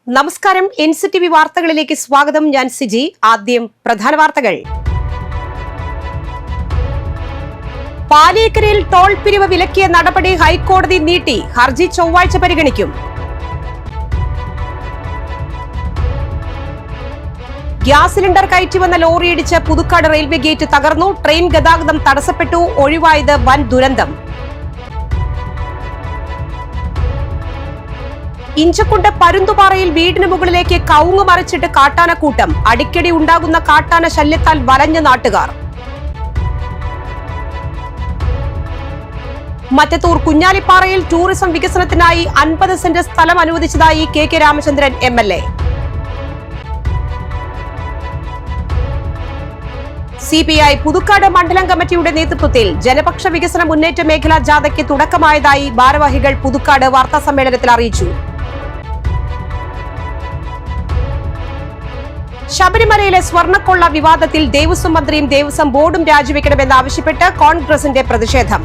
നമസ്കാരം, NCTV വാർത്തകളിലേക്ക് സ്വാഗതം. ഞാൻ സിജി. ആദ്യം പ്രധാന വാർത്തകൾ. പാലിയേക്കരയിൽ ടോൾ പിരിവ് വിലക്കിയ നടപടി ഹൈക്കോടതി നീട്ടി. ഹർജി ചൊവ്വാഴ്ച പരിഗണിക്കും. ഗ്യാസ് സിലിണ്ടർ കയറ്റി വന്ന ലോറിയിടിച്ച് പുതുക്കാട് റെയിൽവേ ഗേറ്റ് തകർന്നു. ട്രെയിൻ ഗതാഗതം തടസ്സപ്പെട്ടു. ഒഴിവായത് വൻ ദുരന്തം. ഇഞ്ചക്കുണ്ട് പരുന്തുപാറയിൽ വീടിന് മുകളിലേക്ക് കവുങ്ങ് മറിച്ചിട്ട് കാട്ടാനക്കൂട്ടം. അടിക്കടി ഉണ്ടാകുന്ന കാട്ടാന ശല്യത്താൽ വലഞ്ഞ നാട്ടുകാർ. മറ്റത്തൂർ കുഞ്ഞാലിപ്പാറയിൽ ടൂറിസം വികസനത്തിനായി 50 സെന്റ് സ്ഥലം അനുവദിച്ചതായി KK Ramachandran MLA. CPI Puthukkad മണ്ഡലം കമ്മിറ്റിയുടെ നേതൃത്വത്തിൽ ജനപക്ഷ വികസന മുന്നേറ്റ മേഖലാ ജാഥയ്ക്ക് തുടക്കമായതായി ഭാരവാഹികൾ പുതുക്കാട് വാർത്താസമ്മേളനത്തിൽ അറിയിച്ചു. ശബരിമലയിലെ സ്വർണ്ണക്കൊള്ള വിവാദത്തിൽ ദേവസ്വം മന്ത്രിയും ദേവസ്വം ബോർഡും രാജിവെക്കണമെന്നാവശ്യപ്പെട്ട് കോൺഗ്രസിന്റെ പ്രതിഷേധം.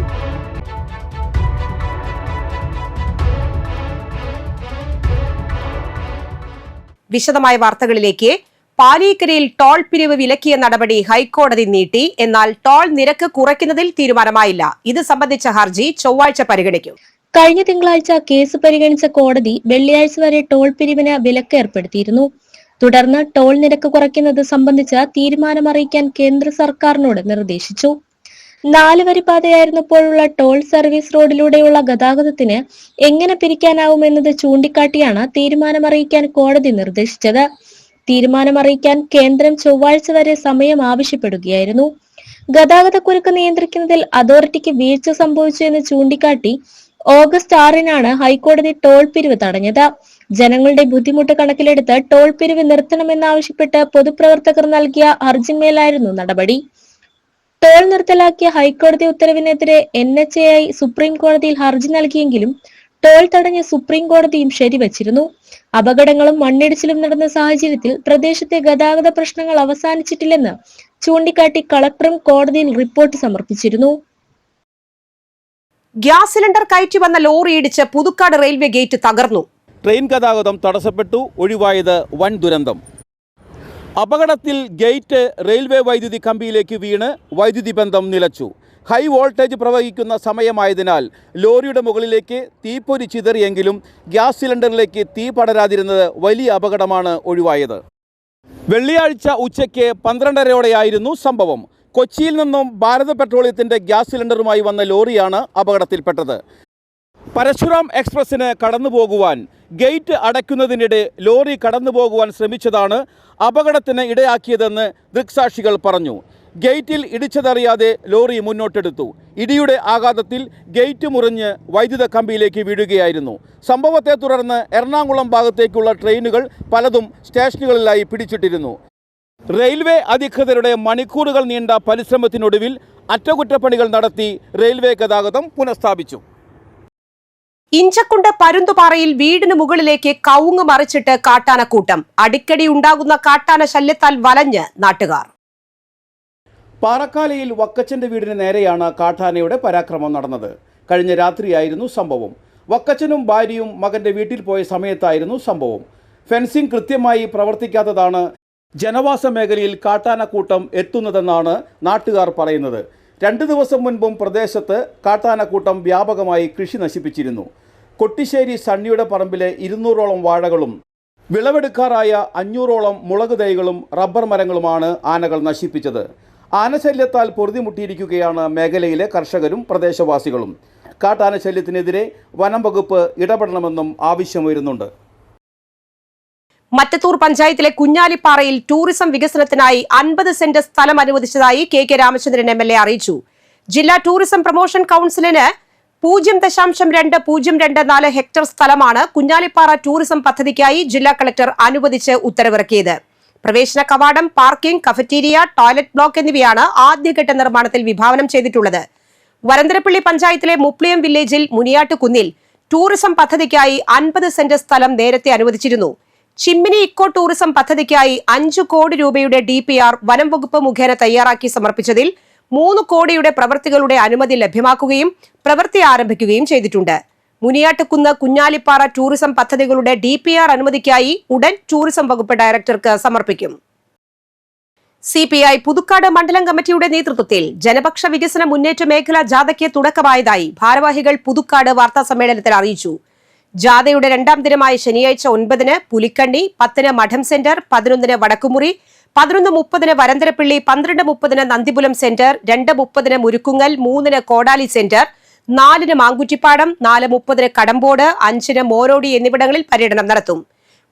വിശദമായ വാർത്തകളിലേക്ക്. പാലിയേക്കരയിൽ ടോൾ പിരിവ് വിലക്കിയ നടപടി ഹൈക്കോടതി നീട്ടി. എന്നാൽ ടോൾ നിരക്ക് കുറയ്ക്കുന്നതിൽ തീരുമാനമായില്ല. ഇത് സംബന്ധിച്ച ഹർജി ചൊവ്വാഴ്ച പരിഗണിക്കും. കഴിഞ്ഞ തിങ്കളാഴ്ച കേസ് പരിഗണിച്ച കോടതി വെള്ളിയാഴ്ച വരെ ടോൾ പിരിവിന് വിലക്ക് ഏർപ്പെടുത്തിയിരുന്നു. തുടർന്ന് ടോൾ നിരക്ക് കുറയ്ക്കുന്നത് സംബന്ധിച്ച തീരുമാനമറിയിക്കാൻ കേന്ദ്ര സർക്കാരിനോട് നിർദ്ദേശിച്ചു. 4 വരിപ്പാതയായിരുന്നപ്പോഴുള്ള ടോൾ സർവീസ് റോഡിലൂടെയുള്ള ഗതാഗതത്തിന് എങ്ങനെ പിരിക്കാനാവുമെന്നത് ചൂണ്ടിക്കാട്ടിയാണ് തീരുമാനമറിയിക്കാൻ കോടതി നിർദ്ദേശിച്ചത്. തീരുമാനമറിയിക്കാൻ കേന്ദ്രം ചൊവ്വാഴ്ച വരെ സമയം ആവശ്യപ്പെടുകയായിരുന്നു. ഗതാഗതക്കുരുക്ക് നിയന്ത്രിക്കുന്നതിൽ അതോറിറ്റിക്ക് വീഴ്ച സംഭവിച്ചു എന്ന് ചൂണ്ടിക്കാട്ടി ഓഗസ്റ്റ് 6-നാണ് ഹൈക്കോടതി ടോൾ പിരിവ് തടഞ്ഞത്. ജനങ്ങളുടെ ബുദ്ധിമുട്ട് കണക്കിലെടുത്ത് ടോൾ പിരിവ് നിർത്തണമെന്നാവശ്യപ്പെട്ട് പൊതുപ്രവർത്തകർ നൽകിയ ഹർജിമേലായിരുന്നു നടപടി. ടോൾ നിർത്തലാക്കിയ ഹൈക്കോടതി ഉത്തരവിനെതിരെ NHAI സുപ്രീം കോടതിയിൽ ഹർജി നൽകിയെങ്കിലും ടോൾ തടഞ്ഞ സുപ്രീം കോടതിയും ശരിവച്ചിരുന്നു. അപകടങ്ങളും മണ്ണിടിച്ചിലും നടന്ന സാഹചര്യത്തിൽ പ്രദേശത്തെ ഗതാഗത പ്രശ്നങ്ങൾ അവസാനിച്ചിട്ടില്ലെന്ന് ചൂണ്ടിക്കാട്ടി കളക്ടറും കോടതിയിൽ റിപ്പോർട്ട് സമർപ്പിച്ചിരുന്നു. ഗ്യാസ് സിലിണ്ടർ കയറ്റി വന്ന ലോറിയിടിച്ച് പുതുക്കാട് റെയിൽവേ ഗേറ്റ് തകർന്നു. ട്രെയിൻ ഗതാഗതം തടസ്സപ്പെട്ടു. ഒഴിവായത് വൻ ദുരന്തം. അപകടത്തിൽ ഗേറ്റ് റെയിൽവേ വൈദ്യുതി കമ്പിയിലേക്ക് വീണ് വൈദ്യുതി ബന്ധം നിലച്ചു. ഹൈ വോൾട്ടേജ് പ്രവഹിക്കുന്ന സമയമായതിനാൽ ലോറിയുടെ മുകളിലേക്ക് തീപ്പൊരി ചിതറിയെങ്കിലും ഗ്യാസ് സിലിണ്ടറിലേക്ക് തീ പടരാതിരുന്നത് വലിയ അപകടമാണ് ഒഴിവായത്. വെള്ളിയാഴ്ച ഉച്ചയ്ക്ക് 12:30-ഓടെയായിരുന്നു സംഭവം. കൊച്ചിയിൽ നിന്നും ഭാരത് പെട്രോളിയത്തിൻ്റെ ഗ്യാസ് സിലിണ്ടറുമായി വന്ന ലോറിയാണ് അപകടത്തിൽപ്പെട്ടത്. പരശുറാം എക്സ്പ്രസിന് കടന്നുപോകുവാൻ ഗേറ്റ് അടയ്ക്കുന്നതിനിടെ ലോറി കടന്നുപോകുവാൻ ശ്രമിച്ചതാണ് അപകടത്തിന് ഇടയാക്കിയതെന്ന് ദൃക്സാക്ഷികൾ പറഞ്ഞു. ഗേറ്റിൽ ഇടിച്ചതറിയാതെ ലോറി മുന്നോട്ടെടുത്തു. ഇടിയുടെ ആഘാതത്തിൽ ഗേറ്റ് മുറിഞ്ഞ് വൈദ്യുത കമ്പിയിലേക്ക് വീഴുകയായിരുന്നു. സംഭവത്തെ തുടർന്ന് എറണാകുളം ഭാഗത്തേക്കുള്ള ട്രെയിനുകൾ പലതും സ്റ്റേഷനുകളിലായി പിടിച്ചിട്ടിരുന്നു. റെയിൽവേ അധികൃതരുടെ മണിക്കൂറുകൾ നീണ്ട പരിശ്രമത്തിനൊടുവിൽ അറ്റകുറ്റപ്പണികൾ നടത്തി റെയിൽവേ ഗതാഗതം പുനഃസ്ഥാപിച്ചു. ഇഞ്ചക്കുണ്ട് പരുന്തുപാറയിൽ വീടിന് മുകളിലേക്ക് കവുങ്ങ് മറിച്ചിട്ട് കാട്ടാനക്കൂട്ടം. അടിക്കടി ഉണ്ടാകുന്ന കാട്ടാന ശല്യത്താൽ വലഞ്ഞ് നാട്ടുകാർ. പാറക്കാലയിൽ വക്കച്ചന്റെ വീടിന് നേരെയാണ് കാട്ടാനയുടെ പരാക്രമം നടന്നത്. കഴിഞ്ഞ രാത്രിയായിരുന്നു സംഭവം. വക്കച്ചനും ഭാര്യയും മകന്റെ വീട്ടിൽ പോയ സമയത്തായിരുന്നു സംഭവം. ഫെൻസിംഗ് കൃത്യമായി പ്രവർത്തിക്കാത്തതാണ് ജനവാസ മേഖലയിൽ കാട്ടാനക്കൂട്ടം എത്തുന്നതെന്നാണ് നാട്ടുകാർ പറയുന്നത്. 2 ദിവസം മുൻപും പ്രദേശത്ത് കാട്ടാനക്കൂട്ടം വ്യാപകമായി കൃഷി നശിപ്പിച്ചിരുന്നു. കൊട്ടിശ്ശേരി സണ്ണിയുടെ പറമ്പിലെ 200ഓളം വാഴകളും വിളവെടുക്കാറായ 500ഓളം മുളക് തൈകളും റബ്ബർ മരങ്ങളുമാണ് ആനകൾ നശിപ്പിച്ചത്. ആനശല്യത്താൽ പൊറുതിമുട്ടിയിരിക്കുകയാണ് മേഖലയിലെ കർഷകരും പ്രദേശവാസികളും. കാട്ടാനശല്യത്തിനെതിരെ വനം വകുപ്പ് ഇടപെടണമെന്നും ആവശ്യമുയരുന്നുണ്ട്. മറ്റത്തൂർ പഞ്ചായത്തിലെ കുഞ്ഞാലിപ്പാറയിൽ ടൂറിസം വികസനത്തിനായി 50 സെന്റ് സ്ഥലം അനുവദിച്ചതായി KK രാമചന്ദ്രൻ MLA അറിയിച്ചു. ജില്ലാ ടൂറിസം പ്രൊമോഷൻ കൌൺസിലിന് 0.2024 ഹെക്ടർ സ്ഥലമാണ് കുഞ്ഞാലിപ്പാറ ടൂറിസം പദ്ധതിക്കായി ജില്ലാ കളക്ടർ അനുവദിച്ച് ഉത്തരവിറക്കിയത്. പ്രവേശന കവാടം, പാർക്കിംഗ്, കഫറ്റീരിയ, ടോയ്ലറ്റ് ബ്ലോക്ക് എന്നിവയാണ് ആദ്യഘട്ട നിർമ്മാണത്തിൽ വിഭാവനം ചെയ്തിട്ടുള്ളത്. വരന്തരപ്പള്ളി പഞ്ചായത്തിലെ മുപ്ലിയം വില്ലേജിൽ മുനിയാട്ടുകുന്നിൽ ടൂറിസം പദ്ധതിക്കായി 50 സെന്റ് സ്ഥലം നേരത്തെ അനുവദിച്ചിരുന്നു. ചിമ്മിനി ഇക്കോ ടൂറിസം പദ്ധതിക്കായി 5 കോടി രൂപയുടെ DPR വനം വകുപ്പ് മുഖേന തയ്യാറാക്കി സമർപ്പിച്ചതിൽ 3 കോടിയുടെ പ്രവൃത്തികളുടെ അനുമതി ലഭ്യമാക്കുകയും പ്രവൃത്തി ആരംഭിക്കുകയും ചെയ്തിട്ടുണ്ട്. മുനിയാട്ടുകുന്ന് കുഞ്ഞാലിപ്പാറ ടൂറിസം പദ്ധതികളുടെ DPR അനുമതിക്കായി ഉടൻ ടൂറിസം വകുപ്പ് ഡയറക്ടർക്ക് സമർപ്പിക്കും. CPI പുതുക്കാട് മണ്ഡലം കമ്മിറ്റിയുടെ നേതൃത്വത്തിൽ ജനപക്ഷ വികസന മുന്നേറ്റ മേഖലാ ജാഥയ്ക്ക് തുടക്കമായതായി ഭാരവാഹികൾ പുതുക്കാട് വാർത്താസമ്മേളനത്തിൽ അറിയിച്ചു. ജാഥയുടെ രണ്ടാം ദിനമായ ശനിയാഴ്ച 9-ന് പുലിക്കണ്ണി, 10-ന് മഠം സെന്റർ, 11-ന് വടക്കുമുറി, 11:30-ന് വരന്തരപ്പള്ളി, 12:30-ന് നന്ദിപുലം സെന്റർ, 2:30-ന് മുരുക്കുങ്ങൽ, 3-ന് കോടാലി സെന്റർ, 4-ന് മാങ്കുറ്റിപ്പാടം, 4:30-ന് കടമ്പോട്, 5-ന് മോരോടി എന്നിവിടങ്ങളിൽ പര്യടനം നടത്തും.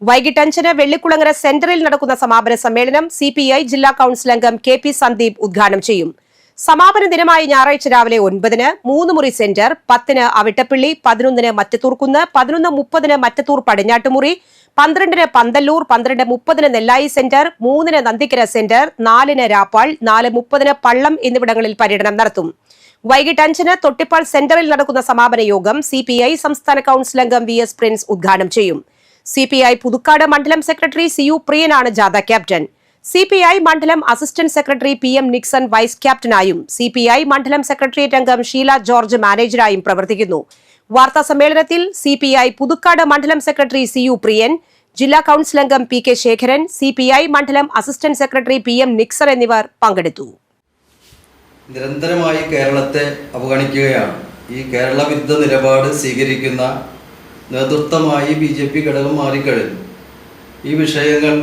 വൈകിട്ട് 5-ന് വെള്ളിക്കുളങ്ങര സെന്ററിൽ നടക്കുന്ന സമാപന സമ്മേളനം CPI ജില്ലാ കൌൺസിൽ അംഗം KP സന്ദീപ് ഉദ്ഘാടനം ചെയ്യും. സമാപന ദിനമായ ഞായറാഴ്ച രാവിലെ 9-ന് 3 മുറി സെന്റർ, 10-ന് അവിട്ടപ്പള്ളി, 11-ന് മറ്റത്തൂർക്കുന്ന്, 11:30-ന് മറ്റത്തൂർ പടിഞ്ഞാട്ടുമുറി, 12-ന് പന്തല്ലൂർ, 12:30-ന് നെല്ലായി സെന്റർ, 3-ന് നന്ദിക്കര സെന്റർ, 4-ന് രാപ്പാൾ, 4:30-ന് പള്ളം എന്നിവിടങ്ങളിൽ പര്യടനം നടത്തും. വൈകിട്ട് 5-ന് തൊട്ടിപ്പാൾ സെന്ററിൽ നടക്കുന്ന സമാപന യോഗം CPI സംസ്ഥാന കൌൺസിൽ അംഗം VS പ്രിൻസ് ഉദ്ഘാടനം ചെയ്യും. CPI പുതുക്കാട് മണ്ഡലം സെക്രട്ടറി CU പ്രിയനാണ് ജാഥ ക്യാപ്റ്റൻ. CPI മണ്ഡലം assistant secretary PM Nixon vice ക്യാപ്റ്റനായും CPI മണ്ഡലം സെക്രട്ടേറിയറ്റ് അംഗം ഷീല ജോർജ് മാനേജരായും പ്രവർത്തിക്കുന്നു. വാർത്താ സമ്മേളനത്തിൽ CPI പുതുക്കാട് മണ്ഡലം സെക്രട്ടറി CU പ്രിയൻ, ജില്ലാ കൌൺസിൽ അംഗം PK ശേഖരൻ, CPI മണ്ഡലം അസിസ്റ്റന്റ് സെക്രട്ടറി PM നിക്സൺ എന്നിവർ പങ്കെടുത്തു. നിരന്തരമായി കേരളത്തെ അവഗണിക്കുകയാണ്. ഈ കേരള വിരുദ്ധ നിലപാട് സ്വീകരിക്കുന്ന നേതൃത്വമായി BJP ഘടകം മാറിക്കഴിഞ്ഞു. ഈ വിഷയങ്ങൾ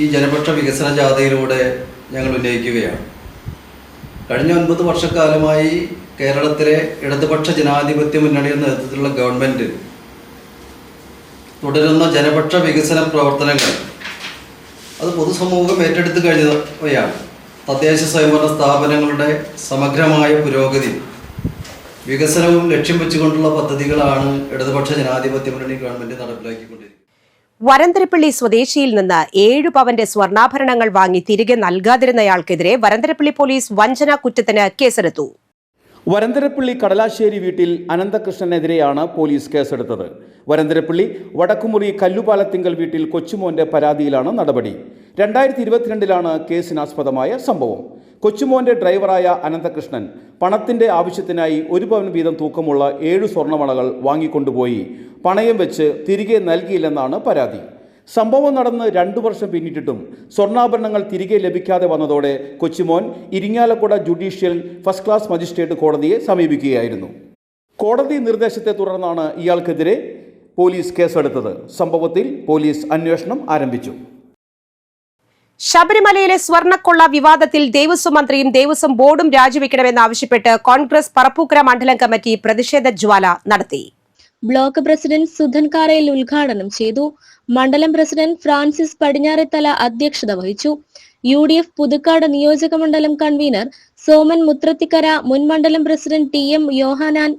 ഈ ജനപക്ഷ വികസന ജാഥയിലൂടെ ഞങ്ങൾ ഉന്നയിക്കുകയാണ്. കഴിഞ്ഞ 9 വർഷക്കാലമായി കേരളത്തിലെ ഇടതുപക്ഷ ജനാധിപത്യ മുന്നണിയുടെ നേതൃത്വത്തിലുള്ള ഗവൺമെൻറ് തുടരുന്ന ജനപക്ഷ വികസന പ്രവർത്തനങ്ങൾ അത് പൊതുസമൂഹം ഏറ്റെടുത്ത് കഴിഞ്ഞവയാണ്. തദ്ദേശ സ്വയംഭരണ സ്ഥാപനങ്ങളുടെ സമഗ്രമായ പുരോഗതി വികസനവും ലക്ഷ്യം വെച്ചുകൊണ്ടുള്ള പദ്ധതികളാണ് ഇടതുപക്ഷ ജനാധിപത്യ മുന്നണി ഗവൺമെന്റ് നടപ്പിലാക്കിക്കൊണ്ടിരിക്കുന്നത്. വരന്തരപ്പള്ളി സ്വദേശിയിൽ നിന്ന് 7 പവന്റെ സ്വർണ്ണാഭരണങ്ങൾ വാങ്ങി തിരികെ നൽകാതിരുന്നയാൾക്കെതിരെ വരന്തരപ്പള്ളി പോലീസ് വഞ്ചനാ കുറ്റത്തിന് കേസെടുത്തു. വരന്തരപ്പള്ളി കടലാശ്ശേരി വീട്ടിൽ അനന്തകൃഷ്ണനെതിരെയാണ് പോലീസ് കേസെടുത്തത്. വരന്തരപ്പള്ളി വടക്കുമുറി കല്ലുപാലത്തിങ്കൽ വീട്ടിൽ കൊച്ചുമോന്റെ പരാതിയിലാണ് നടപടി. 2022-ലാണ് കേസിനാസ്പദമായ സംഭവം. കൊച്ചുമോന്റെ ഡ്രൈവറായ അനന്തകൃഷ്ണൻ പണത്തിന്റെ ആവശ്യത്തിനായി 1 പവൻ വീതം തൂക്കമുള്ള 7 സ്വർണ്ണവളകൾ വാങ്ങിക്കൊണ്ടുപോയി പണയം വെച്ച് തിരികെ നൽകിയില്ലെന്നാണ് പരാതി. സംഭവം നടന്ന് 2 വർഷം പിന്നിട്ടിട്ടും സ്വർണ്ണാഭരണങ്ങൾ തിരികെ ലഭിക്കാതെ വന്നതോടെ Kochumon Irinjalakuda judicial first class magistrate കോടതിയെ സമീപിക്കുകയായിരുന്നു. കോടതി നിർദ്ദേശത്തെ തുടർന്നാണ് ഇയാൾക്കെതിരെ പോലീസ് കേസെടുത്തത്. സംഭവത്തിൽ പോലീസ് അന്വേഷണം ആരംഭിച്ചു. ശബരിമലയിലെ സ്വർണ്ണക്കൊള്ള വിവാദത്തിൽ ദേവസ്വം മന്ത്രിയും ദേവസ്വം ബോർഡും രാജിവെക്കണമെന്നാവശ്യപ്പെട്ട് കോൺഗ്രസ് പറപ്പൂക്കര മണ്ഡലം കമ്മിറ്റി പ്രതിഷേധ ജ്വാല നടത്തി. ബ്ലോക്ക് പ്രസിഡന്റ് സുധൻ കാരയിൽ ഉദ്ഘാടനം ചെയ്തു. മണ്ഡലം പ്രസിഡന്റ് ഫ്രാൻസിസ് പടിഞ്ഞാറേത്തല അധ്യക്ഷത വഹിച്ചു. UDF പുതുക്കാട് നിയോജക മണ്ഡലം കൺവീനർ സോമൻ മുത്രത്തിക്കര, മുൻ മണ്ഡലം president TM Yohannan,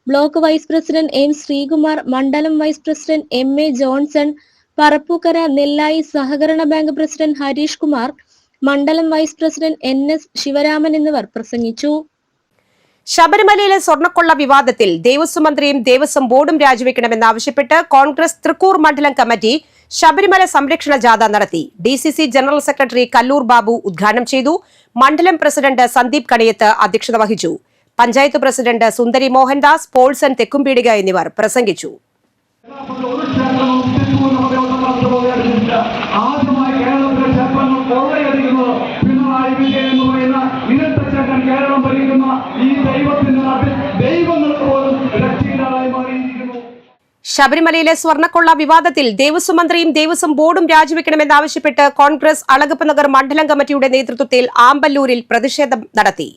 block vice president M Sreekumar, മണ്ഡലം vice president MA Johnson, Parappookkara Nellayi സഹകരണ ബാങ്ക് പ്രസിഡന്റ് ഹരീഷ് കുമാർ, മണ്ഡലം വൈസ് പ്രസിഡന്റ് NS ശിവരാമൻ എന്നിവർ പ്രസംഗിച്ചു. ശബരിമലയിലെ സ്വർണ്ണക്കൊള്ള വിവാദത്തിൽ ദേവസ്വം മന്ത്രിയും ദേവസ്വം ബോർഡും രാജിവെക്കണമെന്നാവശ്യപ്പെട്ട് കോൺഗ്രസ് തൃക്കൂർ മണ്ഡലം കമ്മിറ്റി ശബരിമല സംരക്ഷണ ജാഥ നടത്തി. DCC general secretary Kallur Babu ഉദ്ഘാടനം ചെയ്തു. മണ്ഡലം പ്രസിഡന്റ് സന്ദീപ് കണിയത്ത് അധ്യക്ഷത വഹിച്ചു. പഞ്ചായത്ത് പ്രസിഡന്റ് സുന്ദരി മോഹൻദാസ്, പോൾസൺ തെക്കുംപീടിക എന്നിവർ പ്രസംഗിച്ചു. ശബരിമലയിലെ സ്വർണ്ണക്കൊള്ള വിവാദത്തിൽ ദേവസ്വം മന്ത്രിയും ദേവസ്വം ബോർഡും രാജിവെക്കണമെന്നാവശ്യപ്പെട്ട് കോൺഗ്രസ് അളഗപ്പ് നഗർ മണ്ഡലം കമ്മിറ്റിയുടെ നേതൃത്വത്തിൽ ആമ്പല്ലൂരിൽ പ്രതിഷേധം നടത്തി.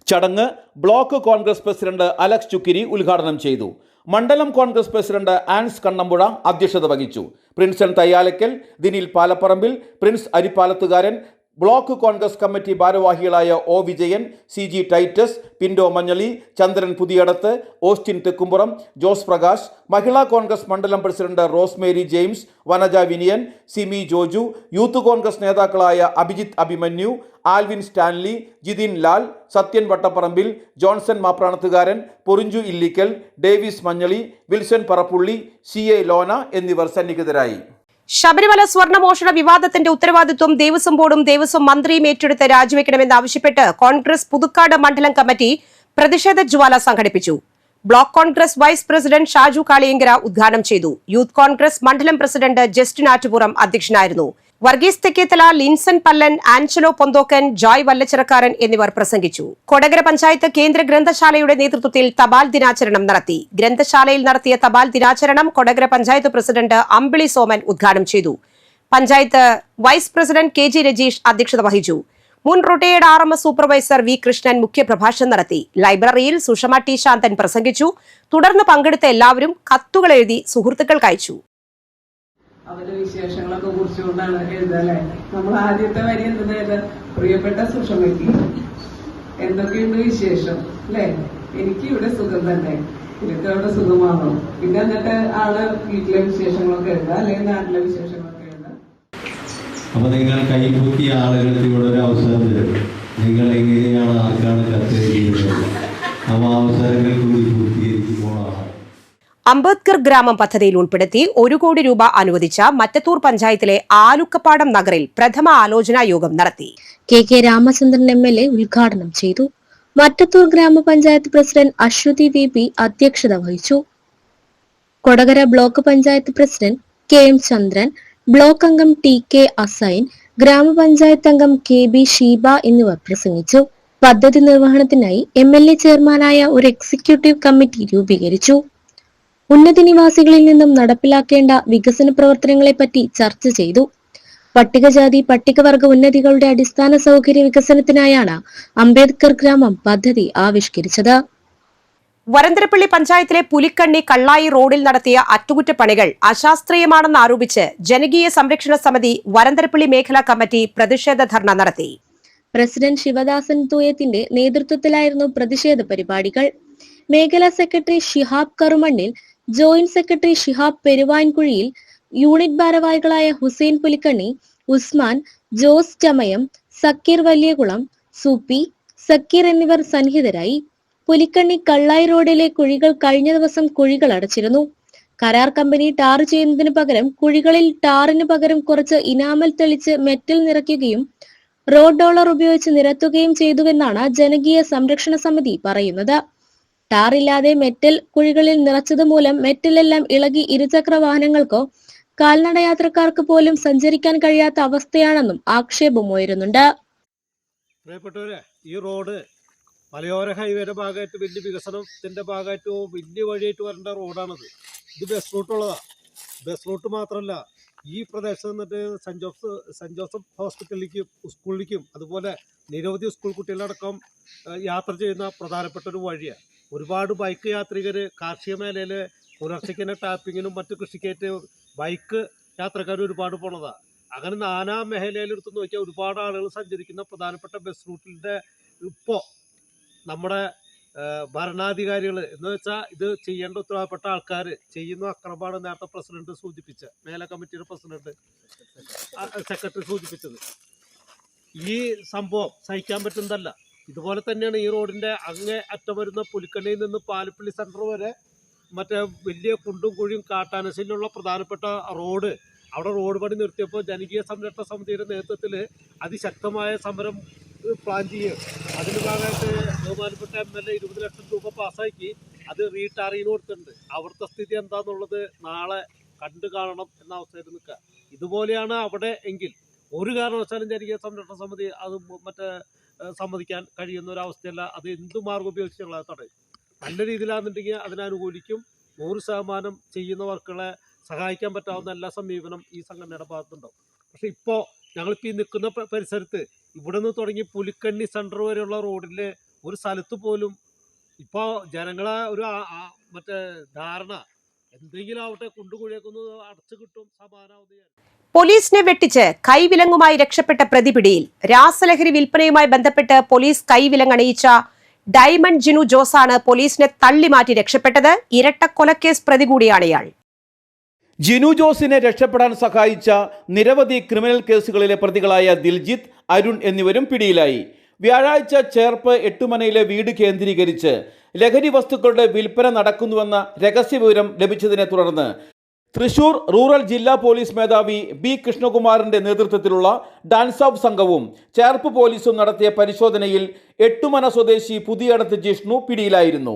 ചടങ്ങ് ബ്ലോക്ക് കോൺഗ്രസ് പ്രസിഡന്റ് അലക്സ് ചുക്കിരി ഉദ്ഘാടനം ചെയ്തു. മണ്ഡലം കോൺഗ്രസ് പ്രസിഡന്റ് ആൻസ് കണ്ണമ്പുഴ അധ്യക്ഷത വഹിച്ചു. പ്രിൻസൺ തയ്യാലക്കൽ, ദിനിൽ പാലപ്പറമ്പിൽ, പ്രിൻസ് അരിപ്പാലത്തുകാരൻ, ബ്ലോക്ക് കോൺഗ്രസ് കമ്മിറ്റി ഭാരവാഹികളായ O വിജയൻ, CG ടൈറ്റസ്, പിൻഡോ മഞ്ഞളി, ചന്ദ്രൻ പുതിയടത്ത്, ഓസ്റ്റിൻ തെക്കുംപുറം, ജോസ് പ്രകാശ്, മഹിളാ കോൺഗ്രസ് മണ്ഡലം പ്രസിഡന്റ് റോസ്മേരി ജെയിംസ്, വനജ വിനിയൻ, സിമി ജോജു, യൂത്ത് കോൺഗ്രസ് നേതാക്കളായ അഭിജിത്ത് അഭിമന്യു, ആൽവിൻ സ്റ്റാൻലി, ജിതിൻ ലാൽ, സത്യൻ വട്ടപ്പറമ്പിൽ, ജോൺസൺ മാപ്രാണത്തുകാരൻ, പൊറിഞ്ചു ഇല്ലിക്കൽ, ഡേവിസ് മഞ്ഞളി, വിൽസൺ പറപ്പുള്ളി, CA ലോന എന്നിവർ സന്നിഹിതരായി. ശബരിമല സ്വർണ്ണമോഷണ വിവാദത്തിന്റെ ഉത്തരവാദിത്വം ദേവസ്വം ബോർഡും ദേവസ്വം മന്ത്രിയും ഏറ്റെടുത്ത് രാജിവെക്കണമെന്നാവശ്യപ്പെട്ട് കോൺഗ്രസ് പുതുക്കാട് മണ്ഡലം കമ്മിറ്റി പ്രതിഷേധ ജ്വാല സംഘടിപ്പിച്ചു. Block Congress vice president Shaju Kaliyankara ഉദ്ഘാടനം ചെയ്തു. യൂത്ത് കോൺഗ്രസ് മണ്ഡലം പ്രസിഡന്റ് ജസ്റ്റിൻ ആറ്റുപുറം അധ്യക്ഷനായിരുന്നു. വർഗീസ് തെക്കേത്തല, ലിൻസൺ പല്ലൻ, ആൻസലോ പൊന്തോക്കൻ, ജോയ് വല്ലച്ചിറക്കാരൻ എന്നിവർ പ്രസംഗിച്ചു. കൊടകര പഞ്ചായത്ത് കേന്ദ്ര ഗ്രന്ഥശാലയുടെ നേതൃത്വത്തിൽ തപാൽ ദിനാചരണം നടത്തി. ഗ്രന്ഥശാലയിൽ നടത്തിയ തപാൽ ദിനാചരണം കൊടകര പഞ്ചായത്ത് പ്രസിഡന്റ് അമ്പിളി സോമൻ ഉദ്ഘാടനം ചെയ്തു. Panchayat vice president K G Rajeesh അധ്യക്ഷത വഹിച്ചു. മുൻ retired RMS supervisor V Krishnan മുഖ്യപ്രഭാഷണം നടത്തി. ലൈബ്രറിയിൽ സുഷമ ടി ശാന്തൻ പ്രസംഗിച്ചു. തുടർന്ന് പങ്കെടുത്ത എല്ലാവരും കത്തുകൾ എഴുതി സുഹൃത്തുക്കൾക്ക് അയച്ചു. അവരുടെ വിശേഷങ്ങളൊക്കെ കുറിച്ചുകൊണ്ടാണ് എഴുതല്ലേ. നമ്മൾ ആദ്യത്തെ വരി എന്ത്? പ്രിയപ്പെട്ട സുഷമയ്ക്ക് എന്തൊക്കെയുണ്ട് വിശേഷം അല്ലെ? എനിക്ക് ഇവിടെ സുഖം തന്നെ, ഇതൊക്കെ അവിടെ സുഖമാണോ? പിന്നെ എന്നിട്ട് ആള് വീട്ടിലെ വിശേഷങ്ങളൊക്കെ എഴുതാം, അല്ലെങ്കിൽ നാട്ടിലെ വിശേഷങ്ങളൊക്കെ എഴുതാം. അപ്പൊ നിങ്ങൾ കൈപൂക്കിയ ആളുകൾക്ക് ഇവിടെ ഒരു അവസരം തരും. നിങ്ങൾ എങ്ങനെയാണ് ആർക്കാണ് കത്തെഴുതിയത്, അവ അവസരങ്ങൾ കൂടി പൂർത്തീകരിക്കുമ്പോഴാണ്. അംബേദ്കർ ഗ്രാമം പദ്ധതിയിൽ ഉൾപ്പെടുത്തി 1 കോടി രൂപ അനുവദിച്ച മറ്റത്തൂർ പഞ്ചായത്തിലെ ആലുക്കപ്പാടം നഗറിൽ പ്രഥമ ആലോചനാ യോഗം നടത്തി. കെ രാമചന്ദ്രൻ MLA ഉദ്ഘാടനം ചെയ്തു. മറ്റത്തൂർ ഗ്രാമപഞ്ചായത്ത് പ്രസിഡന്റ് അശ്വതി VP അധ്യക്ഷത വഹിച്ചു. Kodakara block panchayat president KM ചന്ദ്രൻ, ബ്ലോക്ക് അംഗം TK അസൈൻ, ഗ്രാമപഞ്ചായത്ത് അംഗം KB ഷീബ എന്നിവർ പ്രസംഗിച്ചു. പദ്ധതി നിർവഹണത്തിനായി MLA ചെയർമാനായ ഒരു എക്സിക്യൂട്ടീവ് കമ്മിറ്റി രൂപീകരിച്ചു. ഉന്നത നിവാസികളിൽ നിന്നും നടപ്പിലാക്കേണ്ട വികസന പ്രവർത്തനങ്ങളെപ്പറ്റി ചർച്ച ചെയ്തു. പട്ടികജാതി പട്ടികവർഗ ഉന്നതികളുടെ അടിസ്ഥാന സൗകര്യ വികസനത്തിനായാണ് അംബേദ്കർ ഗ്രാമം പദ്ധതി ആവിഷ്കരിച്ചത്. വരന്തരപ്പള്ളി പഞ്ചായത്തിലെ പുലിക്കണ്ണി കള്ളായി റോഡിൽ നടത്തിയ അറ്റകുറ്റപ്പണികൾ അശാസ്ത്രീയമാണെന്ന് ആരോപിച്ച് ജനകീയ സംരക്ഷണ സമിതി വരന്തരപ്പള്ളി മേഖലാ കമ്മിറ്റി പ്രതിഷേധ ധർണ നടത്തി. പ്രസിഡന്റ് ശിവദാസൻ തൂയത്തിന്റെ നേതൃത്വത്തിലായിരുന്നു പ്രതിഷേധ പരിപാടികൾ. മേഖലാ secretary Shihab Karumannil, joint secretary Shihab Peruvankuzhiyil, unit ഭാരവാഹികളായ ഹുസൈൻ പുലിക്കണ്ണി, ഉസ്മാൻ, ജോസ് ചമയം, സക്കീർ വലിയകുളം, സൂപ്പി, സക്കീർ എന്നിവർ സന്നിഹിതരായി. പുലിക്കണ്ണി കള്ളായി റോഡിലെ കുഴികൾ കഴിഞ്ഞ ദിവസം കുഴികൾ അടച്ചിരുന്നു. കരാർ കമ്പനി ടാർ ചെയ്യുന്നതിന് പകരം കുഴികളിൽ ടാറിന് പകരം കുറച്ച് ഇനാമൽ തെളിച്ച് മെറ്റൽ നിറയ്ക്കുകയും റോഡ് ഡോളർ ഉപയോഗിച്ച് നിരത്തുകയും ചെയ്തുവെന്നാണ് ജനകീയ സംരക്ഷണ സമിതി പറയുന്നത്. ടാറില്ലാതെ മെറ്റൽ കുഴികളിൽ നിറച്ചത് മൂലം മെറ്റലെല്ലാം ഇളകി ഇരുചക്ര വാഹനങ്ങൾക്കോ കാൽനട യാത്രക്കാർക്ക് പോലും സഞ്ചരിക്കാൻ കഴിയാത്ത അവസ്ഥയാണെന്നും ആക്ഷേപമുയരുന്നുണ്ട്. പ്രിയപ്പെട്ടവരെ, ഈ റോഡ് മലയോര ഹൈവേയുടെ ഭാഗമായിട്ട് വലിയ വികസനത്തിന്റെ ഭാഗമായിട്ട് വലിയ വഴിയായിട്ട് വരേണ്ട റോഡാണിത്. ഇത് ബസ് റൂട്ടുള്ളതാണ്. ബസ് റൂട്ട് മാത്രമല്ല, ഈ പ്രദേശത്ത് നിന്നിട്ട് സെന്റ് ജോസഫ് ഹോസ്പിറ്റലിലേക്കും സ്കൂളിലേക്കും അതുപോലെ നിരവധി സ്കൂൾ കുട്ടികളടക്കം യാത്ര ചെയ്യുന്ന പ്രധാനപ്പെട്ട ഒരു വഴിയാണ്. ഒരുപാട് ബൈക്ക് യാത്രികർ കാർഷിക മേഖലയിൽ പുലർച്ചയ്ക്ക് ടാപ്പിങ്ങിനും മറ്റു കൃഷിക്കായിട്ട് ബൈക്ക് യാത്രക്കാർ ഒരുപാട് പോണതാണ്. അങ്ങനെ നാനാ മേഖലയിലെടുത്ത് നോക്കിയാൽ ഒരുപാട് ആളുകൾ സഞ്ചരിക്കുന്ന പ്രധാനപ്പെട്ട ബസ് റൂട്ടിൻ്റെ ഇപ്പോൾ നമ്മുടെ ഭരണാധികാരികൾ എന്ന് വെച്ചാൽ ഇത് ചെയ്യേണ്ട ഉത്തരവാദപ്പെട്ട ആൾക്കാർ ചെയ്യുന്ന അക്രമമാണ് നേരത്തെ പ്രസിഡന്റ് സൂചിപ്പിച്ച മേഖലാ കമ്മിറ്റിയുടെ പ്രസിഡന്റ് സെക്രട്ടറി സൂചിപ്പിച്ചത്. ഈ സംഭവം സഹിക്കാൻ പറ്റുന്നതല്ല. ഇതുപോലെ തന്നെയാണ് ഈ റോഡിൻ്റെ അങ്ങേ അറ്റം വരുന്ന പുലിക്കണ്ണിയിൽ നിന്ന് പാലപ്പള്ളി സെൻറ്റർ വരെ മറ്റേ വലിയ കുണ്ടും കുഴിയും കാട്ടാനശ്ശേരിയിലുള്ള പ്രധാനപ്പെട്ട റോഡ്, അവിടെ റോഡ് പണി നിർത്തിയപ്പോൾ ജനകീയ സംരക്ഷണ സമിതിയുടെ നേതൃത്വത്തിൽ അതിശക്തമായ സമരം പ്ലാൻ ചെയ്യുക. അതിന് ഭാഗമായിട്ട് ബഹുമാനപ്പെട്ട MLA 20 ലക്ഷം രൂപ പാസ്സാക്കി അത് റീടാറിങ്ങിന് കൊടുത്തിട്ടുണ്ട്. അവിടുത്തെ സ്ഥിതി എന്താണെന്നുള്ളത് നാളെ കണ്ടു കാണണം എന്ന അവസ്ഥയിൽ നിൽക്കുക. ഇതുപോലെയാണ് അവിടെ എങ്കിൽ ഒരു കാരണവശാലും ജനകീയ സംരക്ഷണ സമിതി അത് സമ്മതിക്കാൻ കഴിയുന്ന ഒരു അവസ്ഥയല്ല. അത് എന്ത് മാർഗം ഉപയോഗിച്ച് ഞങ്ങൾ തടയും. നല്ല രീതിയിലാണെന്നുണ്ടെങ്കിൽ അതിനനുകൂലിക്കും. 100% ചെയ്യുന്ന വർക്കുകളെ സഹായിക്കാൻ പറ്റാവുന്ന എല്ലാ സമീപനം ഈ സംഘടനയുടെ ഭാഗത്തുണ്ടാവും. പക്ഷെ ഇപ്പോൾ ഞങ്ങളിപ്പോൾ ഈ നിൽക്കുന്ന പരിസരത്ത് ഇവിടെ നിന്ന് തുടങ്ങി പുലിക്കണ്ണി സെൻറ്റർ വരെയുള്ള റോഡിൽ ഒരു സ്ഥലത്ത് പോലും ഇപ്പോൾ ജനങ്ങളെ ഒരു മറ്റേ ധാരണ എന്തെങ്കിലും ആവട്ടെ കുണ്ടുകുഴിയൊക്കെ അടച്ചു കിട്ടും സമാനാവുന്ന. പോലീസിനെ വെട്ടിച്ച് കൈവിലങ്ങുമായി രക്ഷപ്പെട്ട പ്രതി പിടിയിൽ. രാസലഹരി വിൽപ്പനയുമായി ബന്ധപ്പെട്ട് പോലീസ് കൈവിലങ്ങണിയിച്ച ഡയമണ്ട് ജിനു ജോസാണ് പോലീസിനെ തള്ളിമാറ്റി രക്ഷപ്പെട്ടത്. ഇരട്ടക്കൊലക്കേസ് പ്രതി കൂടിയാണ് ഇയാൾ. ജിനു ജോസിനെ രക്ഷപ്പെടാൻ സഹായിച്ച നിരവധി ക്രിമിനൽ കേസുകളിലെ പ്രതികളായ ദിൽജിത്ത്, അരുൺ എന്നിവരും പിടിയിലായി. വ്യാഴാഴ്ച ചേർപ്പ് എട്ടുമനയിലെ വീട് കേന്ദ്രീകരിച്ച് ലഹരി വസ്തുക്കളുടെ വിൽപ്പന നടക്കുന്നുവെന്ന രഹസ്യവിവരം ലഭിച്ചതിനെ തുടർന്ന് തൃശൂർ റൂറൽ ജില്ലാ പോലീസ് മേധാവി B കൃഷ്ണകുമാറിന്റെ നേതൃത്വത്തിലുള്ള ഡാൻസ് ഓഫ് സംഘവും ചേർപ്പ് പോലീസും നടത്തിയ പരിശോധനയിൽ എട്ടുമന സ്വദേശി പുതിയടത്ത് ജിഷ്ണു പിടിയിലായിരുന്നു.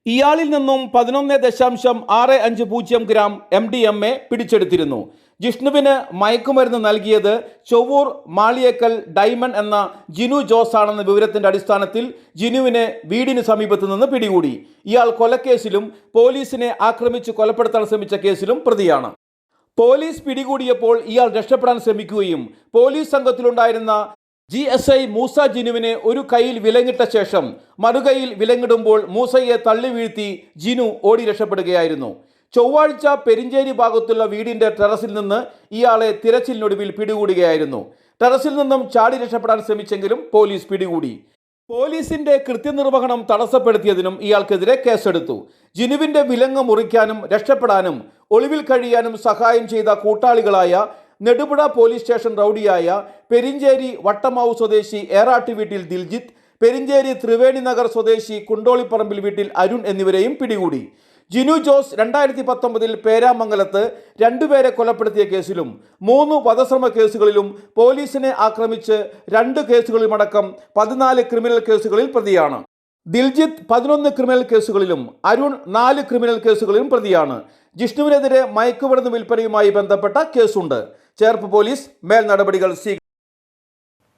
ഇയാളിൽ നിന്നും 11.65 ഗ്രാം MDMA പിടിച്ചെടുത്തിരുന്നു. ജിഷ്ണുവിന് മയക്കുമരുന്ന് നൽകിയത് ചൊവ്വൂർ മാളിയേക്കൽ ഡയമണ്ട് എന്ന ജിനു ജോസ് ആണെന്ന വിവരത്തിന്റെ അടിസ്ഥാനത്തിൽ ജിനുവിനെ വീടിന് സമീപത്തു നിന്ന് പിടികൂടി. ഇയാൾ കൊലക്കേസിലും പോലീസിനെ ആക്രമിച്ച് കൊലപ്പെടുത്താൻ ശ്രമിച്ച കേസിലും പ്രതിയാണ്. പോലീസ് പിടികൂടിയപ്പോൾ ഇയാൾ രക്ഷപ്പെടാൻ ശ്രമിക്കുകയും പോലീസ് സംഘത്തിലുണ്ടായിരുന്ന GSI മൂസ ജിനുവിനെ ഒരു കൈയിൽ വിലങ്ങിട്ട ശേഷം മറുകൈയിൽ വിലങ്ങിടുമ്പോൾ മൂസയെ തള്ളി വീഴ്ത്തി ജിനു ഓടി രക്ഷപ്പെടുകയായിരുന്നു. ചൊവ്വാഴ്ച പെരിഞ്ചേരി ഭാഗത്തുള്ള വീടിന്റെ ടെറസിൽ നിന്ന് ഇയാളെ തിരച്ചിലിനൊടുവിൽ പിടികൂടുകയായിരുന്നു. ടെറസിൽ നിന്നും ചാടി രക്ഷപ്പെടാൻ ശ്രമിച്ചെങ്കിലും പോലീസ് പിടികൂടി. പോലീസിന്റെ കൃത്യനിർവഹണം തടസ്സപ്പെടുത്തിയതിനും ഇയാൾക്കെതിരെ കേസെടുത്തു. ജിനുവിന്റെ വിലങ്ങ് മുറിക്കാനും രക്ഷപ്പെടാനും ഒളിവിൽ കഴിയാനും സഹായം ചെയ്ത കൂട്ടാളികളായ നെടുപുഴ പോലീസ് സ്റ്റേഷൻ റൌഡിയായ പെരിഞ്ചേരി വട്ടമാവ് സ്വദേശി ഏറാട്ടി വീട്ടിൽ ദിൽജിത്ത്, പെരിഞ്ചേരി ത്രിവേണി നഗർ സ്വദേശി കുണ്ടോളിപ്പറമ്പിൽ വീട്ടിൽ അരുൺ എന്നിവരെയും പിടികൂടി. ജിനു ജോസ് 2019 പേരാമംഗലത്ത് 2 പേരെ കൊലപ്പെടുത്തിയ കേസിലും 3 വധശ്രമ കേസുകളിലും പോലീസിനെ ആക്രമിച്ച് 2 കേസുകളിലുമടക്കം 14 ക്രിമിനൽ കേസുകളിൽ പ്രതിയാണ്. ദിൽജിത്ത് 11 ക്രിമിനൽ കേസുകളിലും അരുൺ 4 ക്രിമിനൽ കേസുകളിലും പ്രതിയാണ്. ജിഷ്ണുവിനെതിരെ മയക്കുമരുന്ന് വിൽപ്പനയുമായി ബന്ധപ്പെട്ട കേസുണ്ട്. ചേർപ്പ് പോലീസ് മേൽ നടപടികൾ സ്വീകരിച്ചു.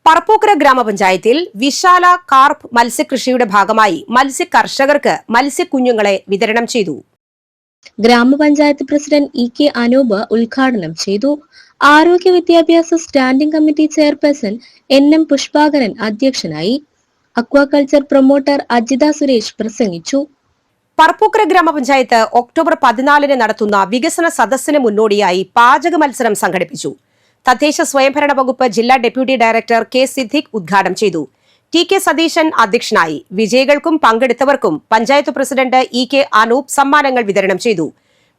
പറപ്പൂക്കര ഗ്രാമപഞ്ചായത്തിൽ വിശാല കാർപ്പ് മത്സ്യകൃഷിയുടെ ഭാഗമായി മത്സ്യ കർഷകർക്ക് മത്സ്യക്കുഞ്ഞുങ്ങളെ വിതരണം ചെയ്തു. ഗ്രാമപഞ്ചായത്ത് പ്രസിഡന്റ് EK അനൂപ് ഉദ്ഘാടനം ചെയ്തു. ആരോഗ്യ വിദ്യാഭ്യാസ standing committee chairperson NM Pushpakaran അധ്യക്ഷനായി. അക്വാകൾച്ചർ പ്രൊമോട്ടർ അജിത സുരേഷ് പ്രസംഗിച്ചു. പറപ്പൂക്കര ഗ്രാമപഞ്ചായത്ത് ഒക്ടോബർ 14 നടത്തുന്ന വികസന സദസ്സിന് മുന്നോടിയായി പാചക മത്സരം സംഘടിപ്പിച്ചു. തദ്ദേശ സ്വയംഭരണ വകുപ്പ് ജില്ലാ ഡെപ്യൂട്ടി ഡയറക്ടർ K സിദ്ദിഖ് ഉദ്ഘാടനം ചെയ്തു. TK സതീശൻ അധ്യക്ഷനായി. വിജയികൾക്കും പങ്കെടുത്തവർക്കും പഞ്ചായത്ത് പ്രസിഡന്റ് EK അനൂപ് സമ്മാനങ്ങൾ വിതരണം ചെയ്തു.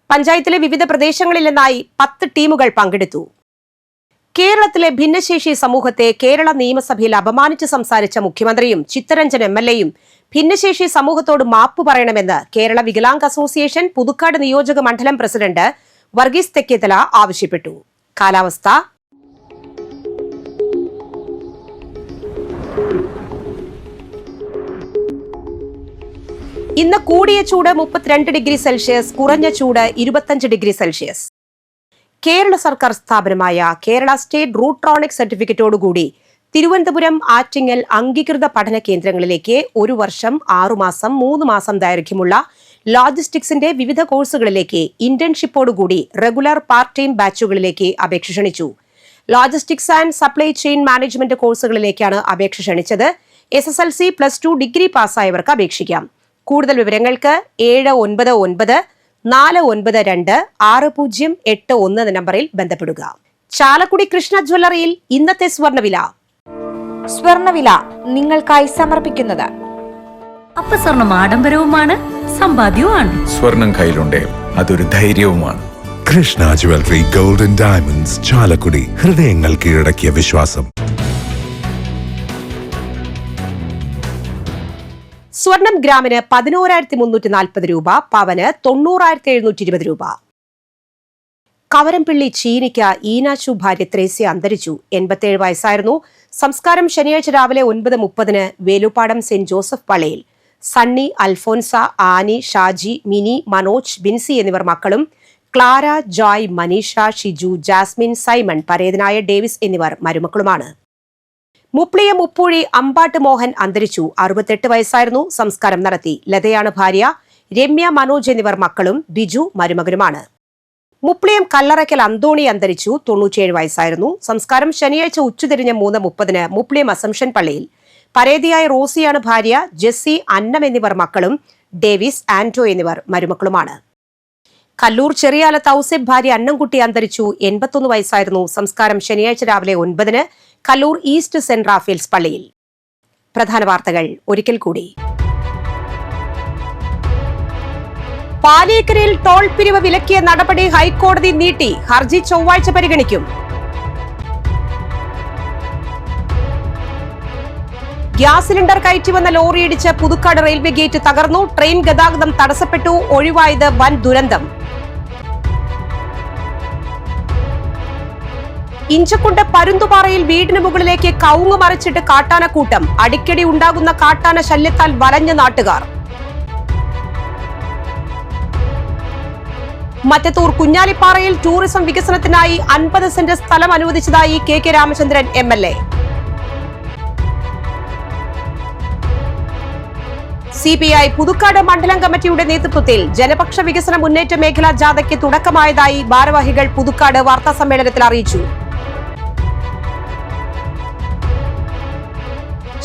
പഞ്ചായത്തിലെ വിവിധ പ്രദേശങ്ങളിൽ നിന്നായി 10 ടീമുകൾ പങ്കെടുത്തു. കേരളത്തിലെ ഭിന്നശേഷി സമൂഹത്തെ കേരള നിയമസഭയിൽ അപമാനിച്ച് സംസാരിച്ച മുഖ്യമന്ത്രിയും ചിത്തരഞ്ജൻ MLAയും ഭിന്നശേഷി സമൂഹത്തോട് മാപ്പ് പറയണമെന്ന് കേരള വികലാംഗ് അസോസിയേഷൻ പുതുക്കാട് നിയോജക മണ്ഡലം പ്രസിഡന്റ് വർഗീസ് തെക്കേത്തല ആവശ്യപ്പെട്ടു. കാലാവസ്ഥ. ഇന്ന് കൂടിയ ചൂട് 32 ഡിഗ്രി സെൽഷ്യസ്, കുറഞ്ഞ ചൂട് 25 ഡിഗ്രി സെൽഷ്യസ്. കേരള സർക്കാർ സ്ഥാപനമായ കേരള സ്റ്റേറ്റ് റൂട്രോണിക് സർട്ടിഫിക്കറ്റോടുകൂടി തിരുവനന്തപുരം ആറ്റിങ്ങൽ അംഗീകൃത പഠന കേന്ദ്രങ്ങളിലേക്ക് 1 വർഷം 6 മാസം 3 മാസം ദൈർഘ്യമുള്ള ലോജിസ്റ്റിക്സിന്റെ വിവിധ കോഴ്സുകളിലേക്ക് ഇന്റേൺഷിപ്പോടുകൂടി റെഗുലർ പാർട്ട് ടൈം ബാച്ചുകളിലേക്ക് അപേക്ഷ ക്ഷണിച്ചു. Logistics and supply chain management കോഴ്സുകളിലേക്കാണ് അപേക്ഷ ക്ഷണിച്ചത്. SSLC +2 ഡിഗ്രി പാസ്സായവർക്ക് അപേക്ഷിക്കാം. കൂടുതൽ വിവരങ്ങൾക്ക് 799-492-6081 എന്ന നമ്പറിൽ ബന്ധപ്പെടുക. ചാലക്കുടി കൃഷ്ണ ജ്വല്ലറിയിൽ ഇന്നത്തെ സ്വർണ്ണവില നിങ്ങൾക്കായി സമർപ്പിക്കുന്നത് അപ്പസ്വർണം ആഡംബരവുമാണ്, സമ്പാദ്യവുമാണ്. സ്വർണം കയ്യിലുണ്ടേ അതൊരു ധൈര്യവുമാണ്. Krishna jewellery golden diamonds, Chalakudy. ഹൃദയങ്ങൾ കീഴടക്കിയ വിശ്വാസം. സ്വർണം ഗ്രാമിന് 11,340 രൂപ, പവന് 90,720 രൂപ. കവരംപള്ളി ചീനിക്ക ഈനാച്ചു ഭാര്യ ത്രേസ്യ അന്തരിച്ചു. 87 വയസ്സായിരുന്നു. സംസ്കാരം ശനിയാഴ്ച രാവിലെ 9:30 വേലുപ്പാടം സെന്റ് ജോസഫ് പള്ളിയിൽ. Sunny, Alphonsa, Annie, Shaji, Mini, Manoj, Binsi എന്നിവർ മക്കളും. Clara, Joy, Manisha, Shiju, Jasmine, Simon, പരേതനായ ഡേവിസ് എന്നിവർ മരുമക്കളുമാണ്. മുപ്ലിയ മുപ്പൂഴി അമ്പാട്ട് മോഹൻ അന്തരിച്ചു. 68 വയസ്സായിരുന്നു. സംസ്കാരം നടത്തി. ലതയാണ് ഭാര്യ. രമ്യ, മനോജ് എന്നിവർ മക്കളും. ബിജു മരുമകനുമാണ്. മുപ്ലിയം കല്ലറയ്ക്കൽ അന്തോണി അന്തരിച്ചു. 97 വയസ്സായിരുന്നു. സംസ്കാരം ശനിയാഴ്ച ഉച്ചതിരിഞ്ഞ് 3:30 മുപ്ലിയം അസംഷൻ പള്ളിയിൽ. പരേതിയായ റോസിയാണ് ഭാര്യ. ജെസ്സി, അന്നം എന്നിവർ മക്കളും. ഡേവിസ്, ആന്റോ എന്നിവർ മരുമക്കളുമാണ്. കല്ലൂർ ചെറിയാലത്ത് ഔസേബ് ഭാര്യ അന്നംകുട്ടി അന്തരിച്ചു. 81 വയസ്സായിരുന്നു. സംസ്കാരം ശനിയാഴ്ച രാവിലെ 9 കല്ലൂർ ഈസ്റ്റ് സെന്റ് റാഫേൽസ് പള്ളിയിൽ. പ്രധാന വാർത്തകൾ ഒരിക്കൽ കൂടി. പാലിയേക്കരയിൽ ടോൾ പിരിവ് വിലക്കിയ നടപടി ഹൈക്കോടതി നീട്ടി. ഹർജി ചൊവ്വാഴ്ച പരിഗണിക്കും. ഗ്യാസ് സിലിണ്ടർ കയറ്റി വന്ന ലോറിയിടിച്ച് പുതുക്കാട് റെയിൽവേ ഗേറ്റ് തകർന്നു. ട്രെയിൻ ഗതാഗതം തടസ്സപ്പെട്ടു. ഒഴിവായത് വൻ ദുരന്തം. ഇഞ്ചക്കുണ്ട് പരുന്തുപാറയിൽ വീടിന് മുകളിലേക്ക് കവുങ്ങ് മറിച്ചിട്ട് കാട്ടാനക്കൂട്ടം. അടിക്കടി ഉണ്ടാകുന്ന കാട്ടാന ശല്യത്താൽ വലഞ്ഞ നാട്ടുകാർ. മറ്റത്തൂർ കുഞ്ഞാലിപ്പാറയിൽ ടൂറിസം വികസനത്തിനായി 50 സെന്റ് സ്ഥലം അനുവദിച്ചതായി K Ramachandran MLA. CPI Puthukkad മണ്ഡലം കമ്മിറ്റിയുടെ നേതൃത്വത്തിൽ ജനപക്ഷ വികസന മുന്നേറ്റ മേഖലാ ജാഥയ്ക്ക് തുടക്കമായതായി ഭാരവാഹികൾ പുതുക്കാട് വാർത്താസമ്മേളനത്തിൽ അറിയിച്ചു.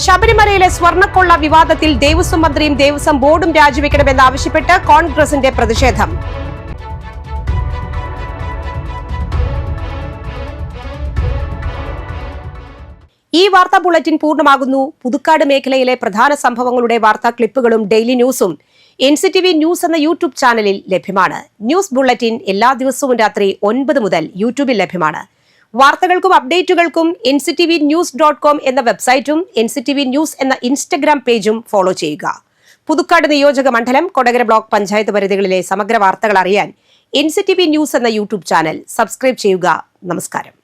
ശബരിമലയിലെ സ്വർണ്ണക്കൊള്ള വിവാദത്തിൽ ദേവസ്വം മന്ത്രിയും ദേവസ്വം ബോർഡും രാജിവെക്കണമെന്നാവശ്യപ്പെട്ട് കോൺഗ്രസിന്റെ പ്രതിഷേധം. ഈ വാർത്താ ബുള്ളറ്റിൻ പൂർണ്ണമാകുന്നു. പുതുക്കാട് മേഖലയിലെ പ്രധാന സംഭവങ്ങളുടെ വാർത്താ ക്ലിപ്പുകളും ഡെയിലി ന്യൂസും NCTV ന്യൂസ് എന്ന യൂട്യൂബ് ചാനലിൽ ലഭ്യമാണ്. ന്യൂസ് ബുള്ളറ്റിൻ എല്ലാ ദിവസവും രാത്രി 9 മുതൽ യൂട്യൂബിൽ ലഭ്യമാണ്. വാർത്തകൾക്കും അപ്ഡേറ്റുകൾക്കും nctvnews.com എന്ന വെബ്സൈറ്റും NCTV ന്യൂസ് എന്ന ഇൻസ്റ്റഗ്രാം പേജും ഫോളോ ചെയ്യുക. പുതുക്കാട് നിയോജക മണ്ഡലം, കൊടകര ബ്ലോക്ക് പഞ്ചായത്ത് പരിധികളിലെ സമഗ്ര വാർത്തകൾ അറിയാൻ NCTV ന്യൂസ് എന്ന യൂട്യൂബ് ചാനൽ സബ്സ്ക്രൈബ് ചെയ്യുക. നമസ്കാരം.